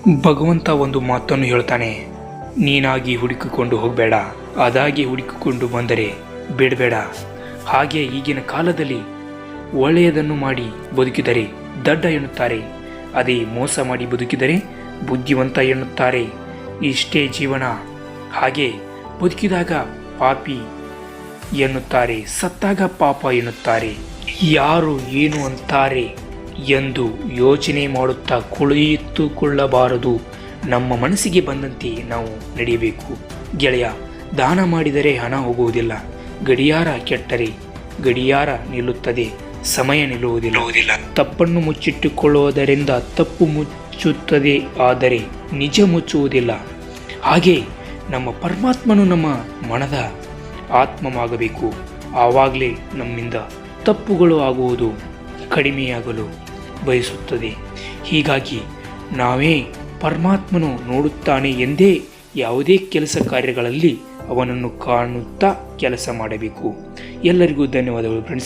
ಭಗವಂತ ಒಂದು ಮಾತನ್ನು ಹೇಳ್ತಾನೆ, ನೀನಾಗಿ ಹುಡುಕಿಕೊಂಡು ಹೋಗಬೇಡ, ಅದಾಗಿ ಹುಡುಕಿಕೊಂಡು ಬಂದರೆ ಬಿಡಬೇಡ. ಹಾಗೆ ಈಗಿನ ಕಾಲದಲ್ಲಿ ಒಳ್ಳೆಯದನ್ನು ಮಾಡಿ ಬದುಕಿದರೆ ದಡ್ಡ ಎನ್ನುತ್ತಾರೆ, ಅದೇ ಮೋಸ ಮಾಡಿ ಬದುಕಿದರೆ ಬುದ್ಧಿವಂತ ಎನ್ನುತ್ತಾರೆ. ಇಷ್ಟೇ ಜೀವನ. ಹಾಗೆ ಬದುಕಿದಾಗ ಪಾಪಿ ಎನ್ನುತ್ತಾರೆ, ಸತ್ತಾಗ ಪಾಪ ಎನ್ನುತ್ತಾರೆ. ಯಾರು ಏನು ಅಂತಾರೆ ಎಂದು ಯೋಚನೆ ಮಾಡುತ್ತಾ ಕುಳಿತುಕೊಳ್ಳಬಾರದು. ನಮ್ಮ ಮನಸ್ಸಿಗೆ ಬಂದಂತೆ ನಾವು ನಡೆಯಬೇಕು. ಗೆಳೆಯ, ದಾನ ಮಾಡಿದರೆ ಹಣ ಹೋಗುವುದಿಲ್ಲ. ಗಡಿಯಾರ ಕೆಟ್ಟರೆ ಗಡಿಯಾರ ನಿಲ್ಲುತ್ತದೆ, ಸಮಯ ನಿಲ್ಲುವುದಿಲ್ಲ. ತಪ್ಪನ್ನು ಮುಚ್ಚಿಟ್ಟುಕೊಳ್ಳುವುದರಿಂದ ತಪ್ಪು ಮುಚ್ಚುತ್ತದೆ, ಆದರೆ ನಿಜ ಮುಚ್ಚುವುದಿಲ್ಲ. ಹಾಗೆ ನಮ್ಮ ಪರಮಾತ್ಮನು ನಮ್ಮ ಮನದ ಆತ್ಮವಾಗಬೇಕು. ಆವಾಗಲೇ ನಮ್ಮಿಂದ ತಪ್ಪುಗಳು ಆಗುವುದು ಕಡಿಮೆಯಾಗಲು ಬಯಸುತ್ತದೆ. ಹೀಗಾಗಿ ನಾವೇ ಪರಮಾತ್ಮನು ನೋಡುತ್ತಾನೆ ಎಂದೇ ಯಾವುದೇ ಕೆಲಸ ಕಾರ್ಯಗಳಲ್ಲಿ ಅವನನ್ನು ಕಾಣುತ್ತಾ ಕೆಲಸ ಮಾಡಬೇಕು. ಎಲ್ಲರಿಗೂ ಧನ್ಯವಾದಗಳು ಫ್ರೆಂಡ್ಸ್.